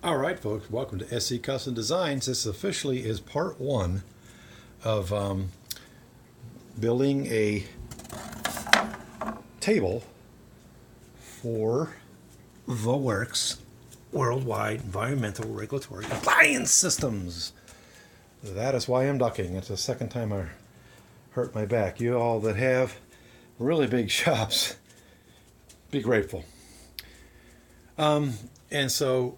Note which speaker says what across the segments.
Speaker 1: All right, folks, welcome to SC Custom Designs. This officially is part one of building a table for the Works Worldwide Environmental Regulatory Compliance Systems. That is why I'm ducking. It's the second time I hurt my back. You all that have really big shops, be grateful. And so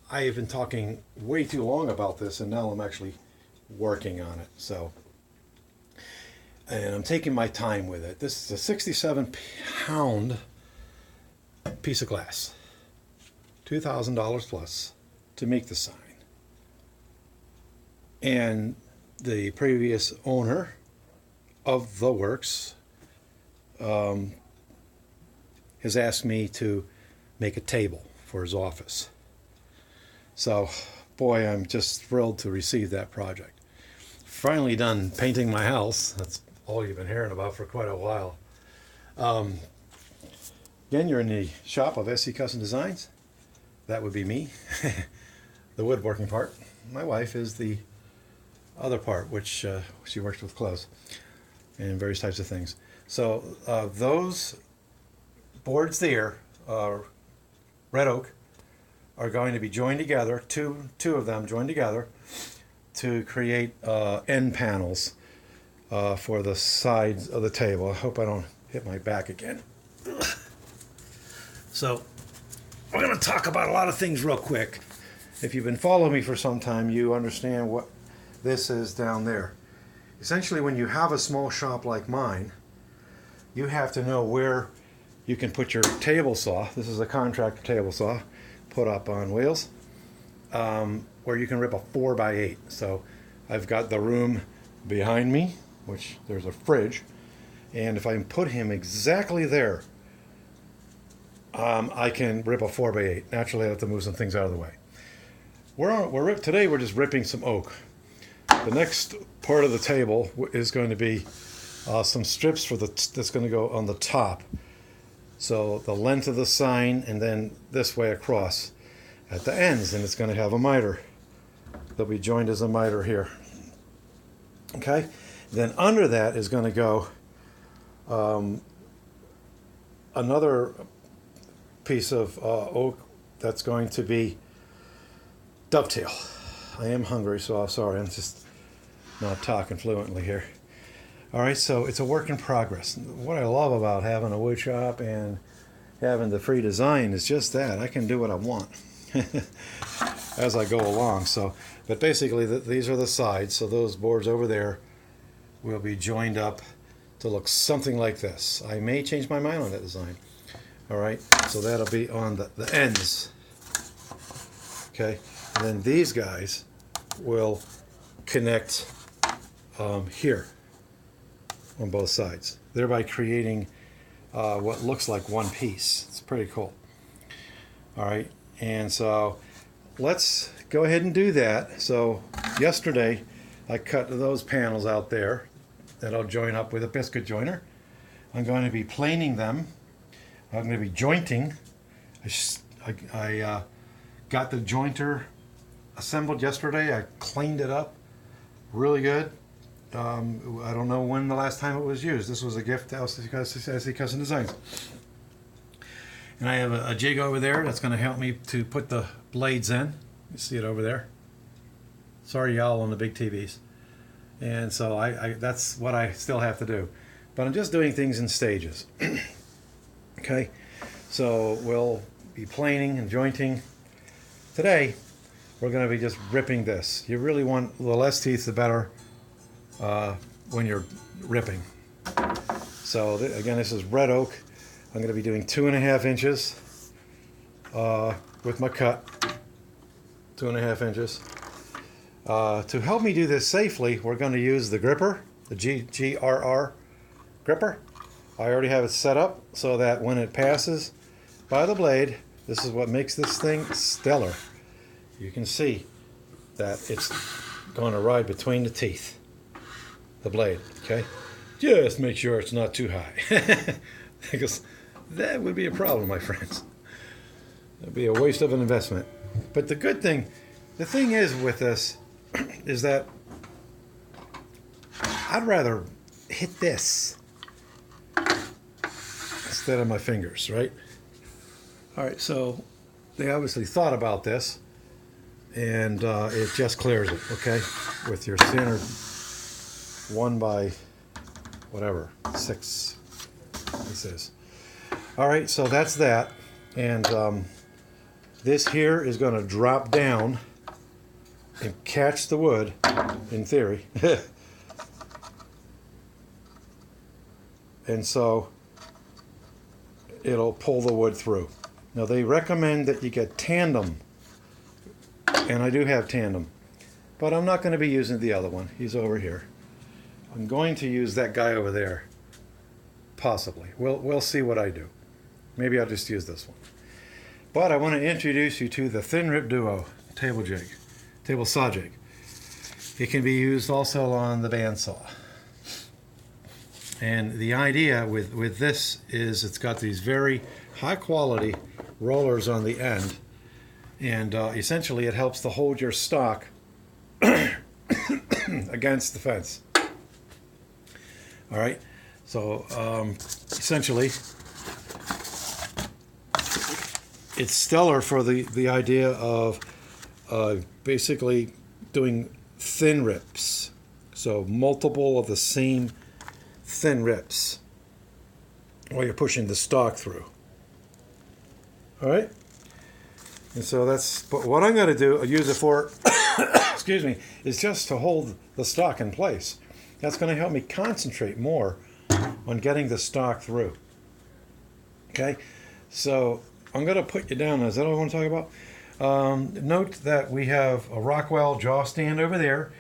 Speaker 1: I have been talking way too long about this, and now I'm actually working on it. And I'm taking my time with it. This is a 67-pound piece of glass, $2,000 plus to make the sign. And the previous owner of the Works has asked me to make a table for his office. So, boy, I'm just thrilled to receive that project. Finally done painting my house. That's all you've been hearing about for quite a while. Again, you're in the shop of SC Custom Designs. That would be me, the woodworking part. My wife is the other part, which she works with clothes and various types of things. So those boards there, red oak, are going to be joined together, two of them joined together to create end panels for the sides of the table. I hope I don't hit my back again. So we're going to talk about a lot of things real quick. If you've been following me for some time, you understand what this is down there. Essentially, when you have a small shop like mine, you have to know where you can put your table saw. This is a contractor table saw put up on wheels, where you can rip a 4x8. So I've got the room behind me, which there's a fridge, and if I put him exactly there, I can rip a 4x8. Naturally, I have to move some things out of the way. Today we're just ripping some oak. The next part of the table is going to be some strips that's going to go on the top. So the length of the sign, and then this way across at the ends, and it's going to have a miter. They'll be joined as a miter here. Okay? Then under that is going to go another piece of oak that's going to be dovetail. I am hungry, so I'm sorry, I'm just not talking fluently here. All right, so it's a work in progress. What I love about having a wood shop and having the free design is just that. I can do what I want as I go along. But basically, these are the sides. So those boards over there will be joined up to look something like this. I may change my mind on that design. All right, so that'll be on the ends. Okay, and then these guys will connect here on both sides, thereby creating what looks like one piece. It's pretty cool. All right, and so let's go ahead and do that. So yesterday I cut those panels out there that I'll join up with a biscuit joiner. I'm going to be planing them. I'm going to be jointing. I got the jointer assembled yesterday. I cleaned it up really good. I don't know when the last time it was used. This was a gift to SC Custom Designs. And I have a jig over there that's going to help me to put the blades in. You see it over there. Sorry, y'all on the big TVs. And so that's what I still have to do. But I'm just doing things in stages. Okay, so we'll be planing and jointing. Today, we're going to be just ripping this. You really want the less teeth, the better. When you're ripping. So again, this is red oak. I'm going to be doing 2.5 inches with my cut. 2.5 inches. To help me do this safely, we're going to use the gripper, the GRR gripper. I already have it set up so that when it passes by the blade, this is what makes this thing stellar. You can see that it's going to ride between the teeth. The blade, okay? Just make sure it's not too high. Because that would be a problem, my friends. It'd be a waste of an investment. But the good thing, the thing is with this, is that I'd rather hit this instead of my fingers, right? All right, so they obviously thought about this, and it just clears it, okay? With your standard 1 by whatever, 6, this is. All right, so that's that. And this here is going to drop down and catch the wood, in theory. And so it'll pull the wood through. Now they recommend that you get tandem, and I do have tandem, but I'm not going to be using the other one. He's over here. I'm going to use that guy over there, possibly. We'll see what I do. Maybe I'll just use this one. But I want to introduce you to the Thin Rip Duo table jig, table saw jig. It can be used also on the bandsaw. And the idea with this is it's got these very high quality rollers on the end, and essentially it helps to hold your stock against the fence. All right, so essentially it's stellar for the idea of basically doing thin rips, so multiple of the same thin rips while you're pushing the stock through. All right, and so that's, but what I'm going to do, I'll use it for excuse me, is just to hold the stock in place. That's going to help me concentrate more on getting the stock through. Okay, so I'm going to put you down. Is that what I want to talk about? Note that we have a Rockwell jaw stand over there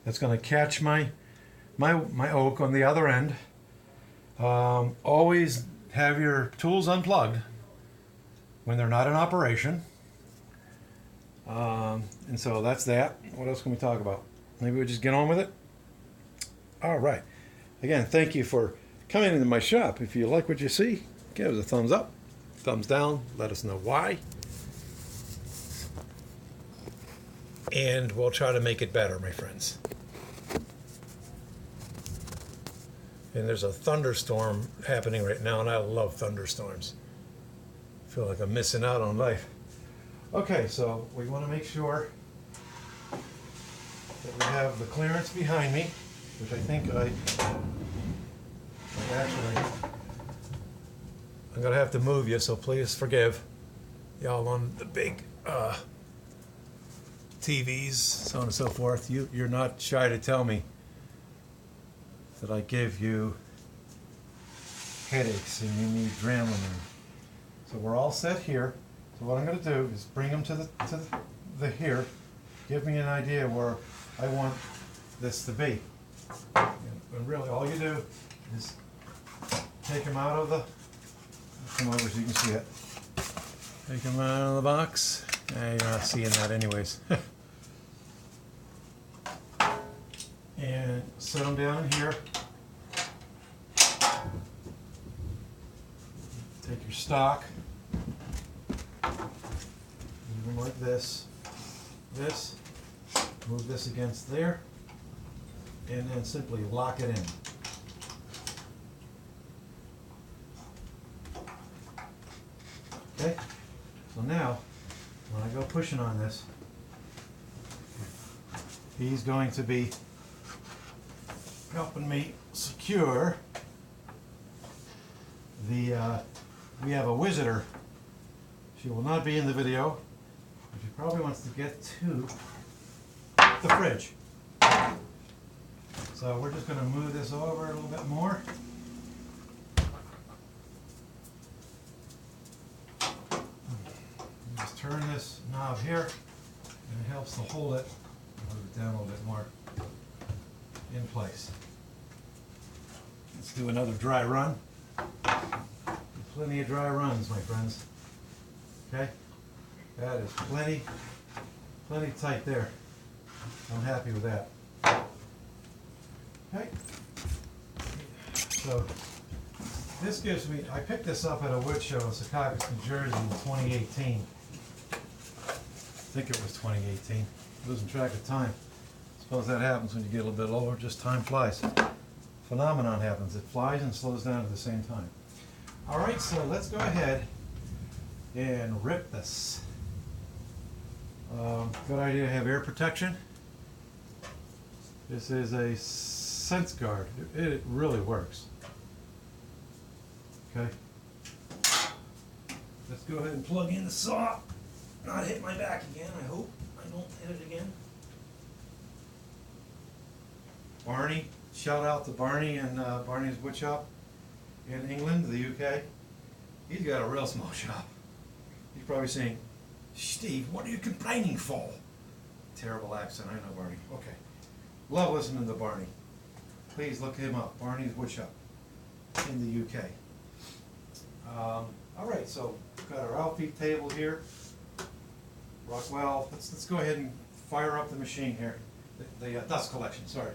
Speaker 1: that's going to catch my oak on the other end. Always have your tools unplugged when they're not in operation. And so that's that. What else can we talk about? Maybe we just get on with it? All right. Again, thank you for coming into my shop. If you like what you see, give us a thumbs up, thumbs down, let us know why. And we'll try to make it better, my friends. And there's a thunderstorm happening right now, and I love thunderstorms. I feel like I'm missing out on life. Okay, so we want to make sure that we have the clearance behind me, which I think actually, I'm going to have to move you, so please forgive y'all on the big TVs, so on and so forth. You're not shy to tell me that I give you headaches and you need Dramamine. So we're all set here. So what I'm going to do is bring them to the here. Give me an idea where I want this to be. And really, all you do is take them out of the. Come over so you can see it. Take them out of the box. You're not seeing that, anyways. And set them down in here. Take your stock, move them like this, move this against there, and then simply lock it in. Okay, so now when I go pushing on this, he's going to be helping me secure the, we have a visitor. She will not be in the video, but she probably wants to get to the fridge. So we're just going to move this over a little bit more. Just turn this knob here, and it helps to hold it, move it down a little bit more in place. Let's do another dry run. Plenty of dry runs, my friends. Okay? That is plenty tight there. I'm happy with that. Okay? So, this gives me, I picked this up at a wood show in Secaucus, New Jersey in 2018. think it was 2018. Losing track of time. Suppose that happens when you get a little bit older, just time flies. Phenomenon happens, it flies and slows down at the same time. All right, so let's go ahead and rip this. Good idea to have air protection. This is a Sense Guard. It really works. Okay. Let's go ahead and plug in the saw. Not hit my back again, I hope. I don't hit it again. Barney, shout out to Barney and Barney's Woodshop in England, the UK. He's got a real small shop. He's probably saying, Steve, what are you complaining for? Terrible accent, I know Barney. Okay. Love listening to Barney. Please look him up, Barney's Woodshop in the UK. All right, so we've got our Alfie table here. Rockwell, let's go ahead and fire up the machine here. The dust collection, sorry.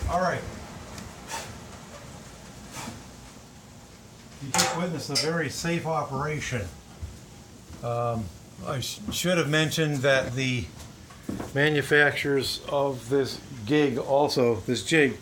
Speaker 1: All right. You just witnessed a very safe operation. I should have mentioned that the manufacturers of this gig also, this jig,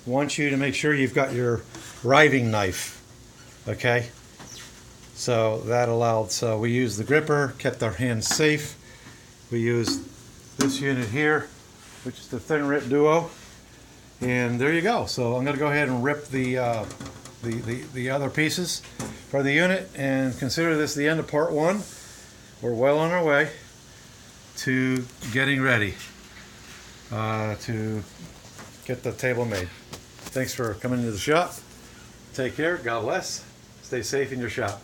Speaker 1: want you to make sure you've got your riving knife, okay? So that allowed, so we used the gripper, kept our hands safe. We used this unit here, which is the Thin Rip Duo. And there you go. So I'm going to go ahead and rip the other pieces for the unit and consider this the end of part one. We're well on our way to getting ready to get the table made. Thanks for coming into the shop. Take care. God bless. Stay safe in your shop.